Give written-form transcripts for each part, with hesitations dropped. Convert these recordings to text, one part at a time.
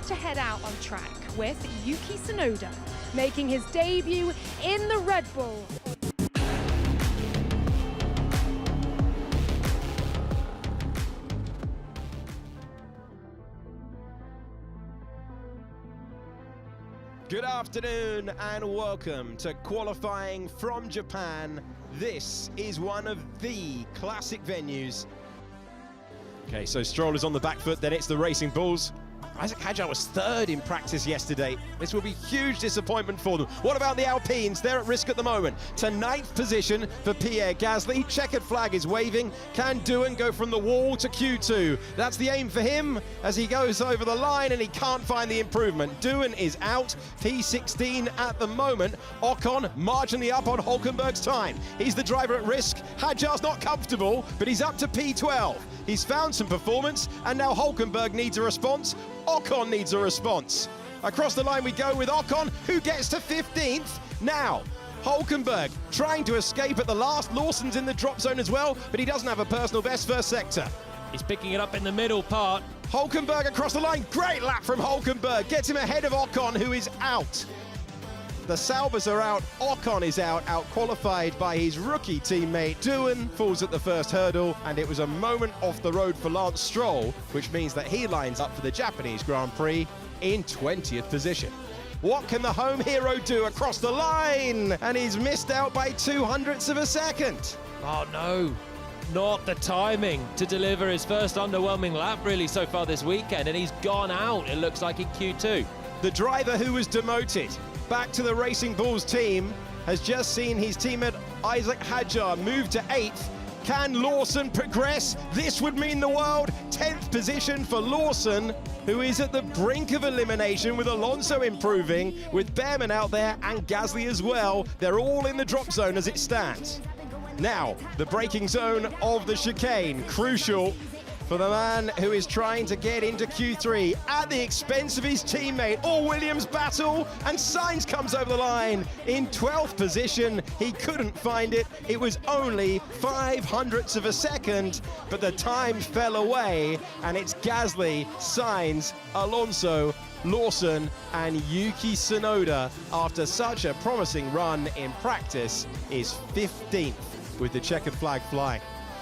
to head out on track with Yuki Tsunoda, making his debut in the Red Bull. Good afternoon and welcome to qualifying from Japan. This is one of the classic venues. Okay, so Stroll is on the back foot, then it's the Racing Bulls. Isaac Hadjar was third in practice yesterday. This will be huge disappointment for them. What about the Alpines? They're at risk at the moment. To 9th position for Pierre Gasly. Checkered flag is waving. Can Doohan go from the wall to Q2? That's the aim for him as he goes over the line and he can't find the improvement. Doohan is out. P16 at the moment. Ocon marginally up on Hulkenberg's time. He's the driver at risk. Hadjar's not comfortable, but he's up to P12. He's found some performance, and now Hulkenberg needs a response. Ocon needs a response. Across the line we go with Ocon, who gets to 15th. Now, Hulkenberg trying to escape at the last. Lawson's in the drop zone as well, but he doesn't have a personal best first sector. He's picking it up in the middle part. Hulkenberg across the line. Great lap from Hulkenberg. Gets him ahead of Ocon, who is out. The Saubers are out, Ocon is out qualified by his rookie teammate. Doohan falls at the first hurdle, and it was a moment off the road for Lance Stroll, which means that he lines up for the Japanese Grand Prix in 20th position. What can the home hero do across the line? And he's missed out by 200ths of a second. Oh no, not the timing to deliver his first underwhelming lap really so far this weekend, and he's gone out, it looks like, in Q2. The driver who was demoted back to the Racing Bulls team has just seen his teammate Isaac Hadjar move to 8th. Can Lawson progress? This would mean the world. 10th position for Lawson, who is at the brink of elimination with Alonso improving, with Behrman out there and Gasly as well. They're all in the drop zone as it stands. Now, the braking zone of the chicane, crucial for the man who is trying to get into Q3 at the expense of his teammate. All Williams battle, and Sainz comes over the line in 12th position. He couldn't find it. It was only 500ths of a second, but the time fell away, and it's Gasly, Sainz, Alonso, Lawson and Yuki Tsunoda, after such a promising run in practice, is 15th with the checkered flag flying.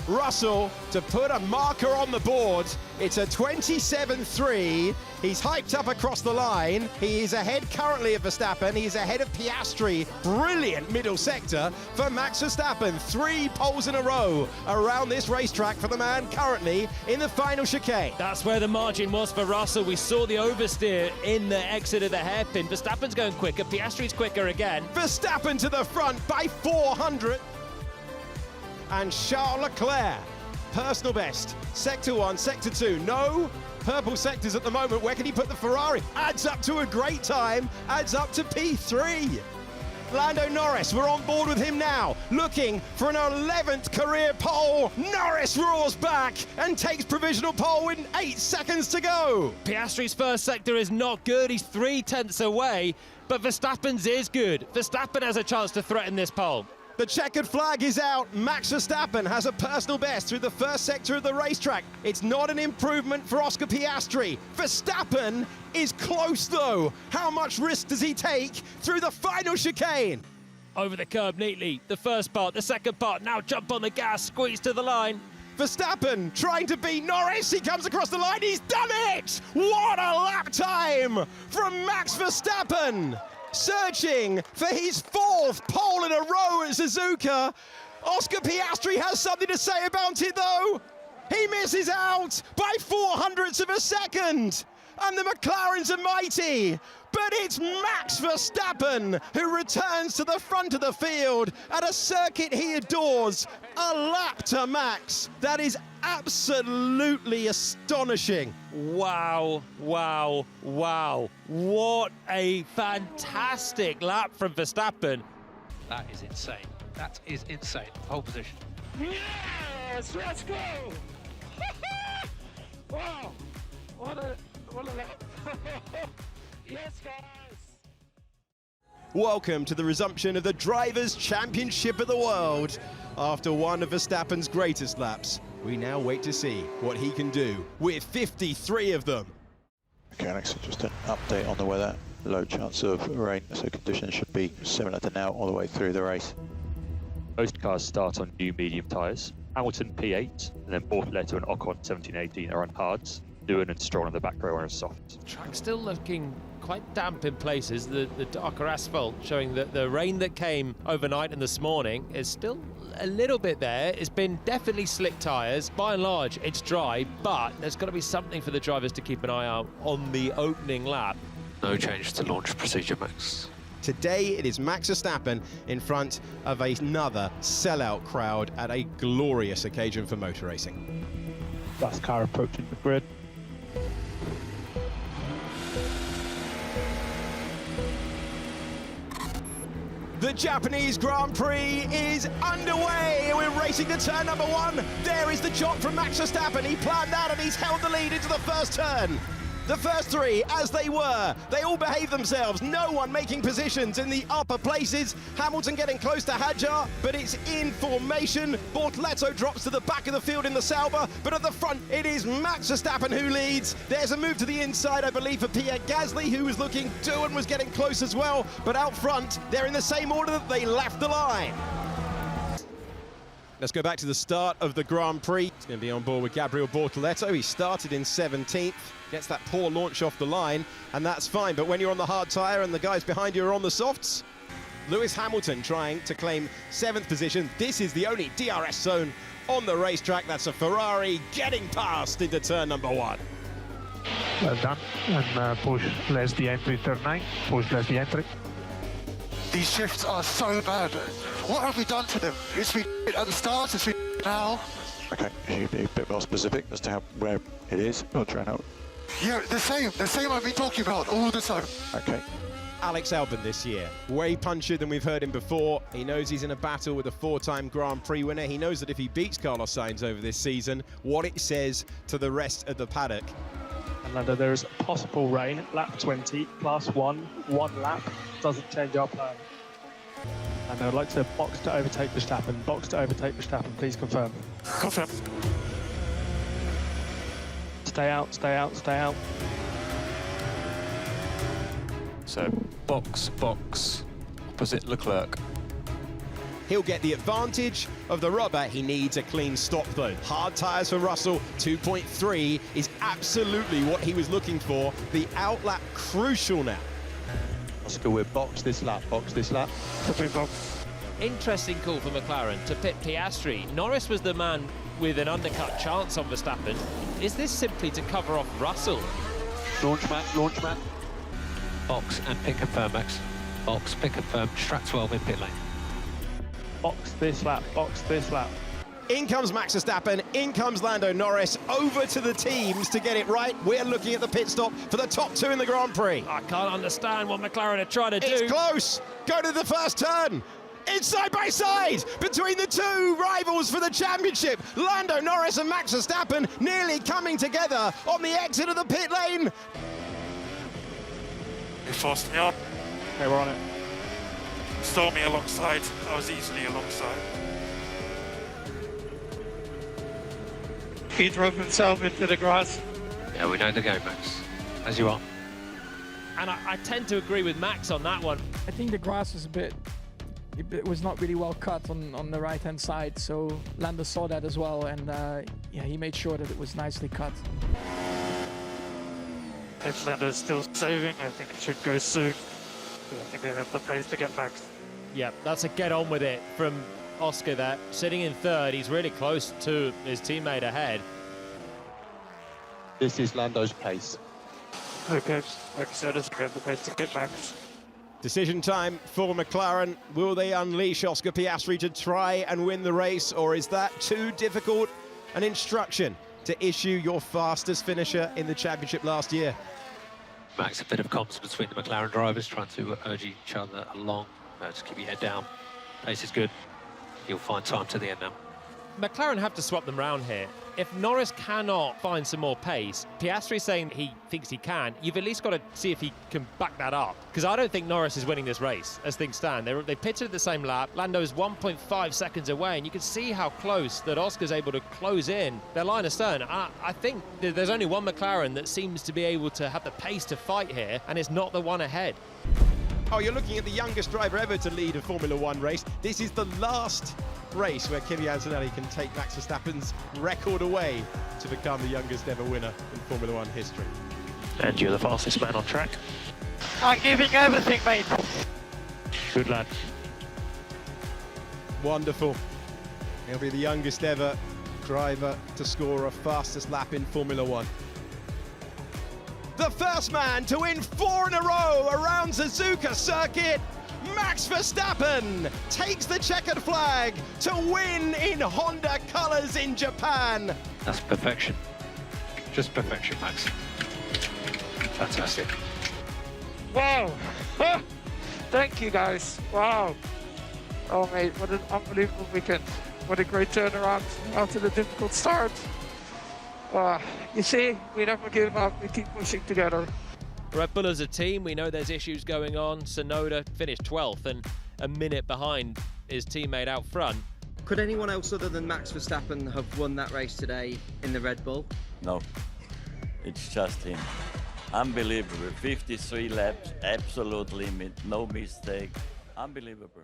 Russell to put a marker on the board. It's a 27.3. He's hyped up across the line. He is ahead currently of Verstappen. He's ahead of Piastri. Brilliant middle sector for Max Verstappen. 3 poles in a row around this racetrack for the man currently in the final chicane. That's where the margin was for Russell. We saw the oversteer in the exit of the hairpin. Verstappen's going quicker. Piastri's quicker again. Verstappen to the front by 400. And Charles Leclerc, personal best, sector 1, sector 2, no purple sectors at the moment. Where can he put the Ferrari? Adds up to a great time, adds up to P3. Lando Norris, we're on board with him now, looking for an 11th career pole. Norris roars back and takes provisional pole with 8 seconds to go. Piastri's first sector is not good. He's 3/10 away, but Verstappen's is good. Verstappen has a chance to threaten this pole. The checkered flag is out. Max Verstappen has a personal best through the first sector of the racetrack. It's not an improvement for Oscar Piastri. Verstappen is close though. How much risk does he take through the final chicane? Over the curb neatly. The first part, the second part, now jump on the gas, squeeze to the line. Verstappen trying to beat Norris. He comes across the line. He's done it! What a lap time from Max Verstappen! Searching for his 4th pole in a row at Suzuka. Oscar Piastri has something to say about it though. He misses out by 400ths of a second. And the McLarens are mighty. But it's Max Verstappen who returns to the front of the field at a circuit he adores. A lap to Max. That is absolutely astonishing. Wow, wow, wow. What a fantastic lap from Verstappen. That is insane. That is insane. Pole position. Yes, let's go! Wow, what a lap. Yes, guys. Welcome to the resumption of the Drivers' Championship of the World. After one of Verstappen's greatest laps, we now wait to see what he can do with 53 of them. Okay, Alex, just an update on the weather. Low chance of rain, so conditions should be similar to now all the way through the race. Most cars start on new medium tyres. Hamilton P8, and then Bortoleto and Ocon 17-18 are on hards. Doohan and Stroll on the back row are on soft. Track still looking quite damp in places. The darker asphalt showing that the rain that came overnight and this morning is still a little bit there. It's been definitely slick tyres. By and large, it's dry, but there's got to be something for the drivers to keep an eye out on the opening lap. No change to launch procedure, Max. Today it is Max Verstappen in front of another sellout crowd at a glorious occasion for motor racing. Last car approaching the grid. The Japanese Grand Prix is underway. We're racing to turn number 1. There is the chop from Max Verstappen. He planned that and he's held the lead into the first turn. The first 3, as they were, they all behaved themselves. No one making positions in the upper places. Hamilton getting close to Hadjar, but it's in formation. Bortoleto drops to the back of the field in the Sauber, but at the front, it is Max Verstappen who leads. There's a move to the inside, I believe, for Pierre Gasly, who was looking. Doohan was getting close as well, but out front, they're in the same order that they left the line. Let's go back to the start of the Grand Prix. He's going to be on board with Gabriel Bortoleto. He started in 17th, gets that poor launch off the line, and that's fine. But when you're on the hard tyre and the guys behind you are on the softs, Lewis Hamilton trying to claim 7th position. This is the only DRS zone on the racetrack. That's a Ferrari getting past into turn number 1. Well done. And push less the entry, turn 9. Push less the entry. These shifts are so bad. What have we done to them? It's been at the start, it's been now. Okay, you be a bit more specific as to where it is. Or try out. Yeah, the same I've been talking about all the time. Okay. Alex Albon this year, way punchier than we've heard him before. He knows he's in a battle with a 4-time Grand Prix winner. He knows that if he beats Carlos Sainz over this season, what it says to the rest of the paddock. And Lando, there is possible rain, lap 20, plus 1 lap. Doesn't change our plan. And I'd like to box to overtake Verstappen. Box to overtake Verstappen, please confirm. Confirm. Stay out, stay out, stay out. So, box, opposite Leclerc. He'll get the advantage of the rubber. He needs a clean stop though. Hard tyres for Russell, 2.3 is absolutely what he was looking for. The outlap crucial now. Oscar, we're box this lap, box this lap. Interesting call for McLaren to pit Piastri. Norris was the man with an undercut chance on Verstappen. Is this simply to cover off Russell? Launch mat. Box and pit confirm, Max. Box, pit confirm, track 12 in pit lane. Box this lap, box this lap. In comes Max Verstappen, in comes Lando Norris, over to the teams to get it right. We're looking at the pit stop for the top 2 in the Grand Prix. I can't understand what McLaren are trying to do. It's close. Go to the first turn. It's side by side between the 2 rivals for the championship. Lando Norris and Max Verstappen nearly coming together on the exit of the pit lane. They forced me on. Okay, we're on it. Stole me alongside. I was easily alongside. He drove himself into the grass. Yeah, we know the game, Max. As you are. And I tend to agree with Max on that one. I think the grass was it was not really well cut on the right-hand side, so Lando saw that as well, and yeah, he made sure that it was nicely cut. If Lando's still saving, I think it should go soon. I think they have the pace to get Max. Yeah, that's a get on with it from Oscar there. Sitting in 3rd, he's really close to his teammate ahead. This is Lando's pace. Okay, like I said, it's have the pace to get Max. Decision time for McLaren. Will they unleash Oscar Piastri to try and win the race, or is that too difficult an instruction to issue your fastest finisher in the championship last year? Max, a bit of comms between the McLaren drivers, trying to urge each other along. Just keep your head down. Pace is good. You'll find time to the end now. McLaren have to swap them round here. If Norris cannot find some more pace, Piastri's saying he thinks he can, you've at least got to see if he can back that up. Because I don't think Norris is winning this race as things stand. They pitted at the same lap. Lando's 1.5 seconds away, and you can see how close that Oscar's able to close in their line astern. I think there's only one McLaren that seems to be able to have the pace to fight here, and it's not the one ahead. Oh, you're looking at the youngest driver ever to lead a Formula One race. This is the last race where Kimi Antonelli can take Max Verstappen's record away to become the youngest ever winner in Formula One history. And you're the fastest man on track. I'm giving everything, mate. Good lad. Wonderful. He'll be the youngest ever driver to score a fastest lap in Formula One. The first man to win 4 in a row around Suzuka Circuit, Max Verstappen takes the checkered flag to win in Honda colours in Japan. That's perfection. Just perfection, Max. Fantastic. Wow! Thank you guys. Wow. Oh mate, what an unbelievable weekend. What a great turnaround after the difficult start. You see, we never give up, we keep pushing together. Red Bull as a team, we know there's issues going on. Tsunoda finished 12th and a minute behind his teammate out front. Could anyone else other than Max Verstappen have won that race today in the Red Bull? No, it's just him. Unbelievable, 53 laps, absolute limit, no mistake, unbelievable.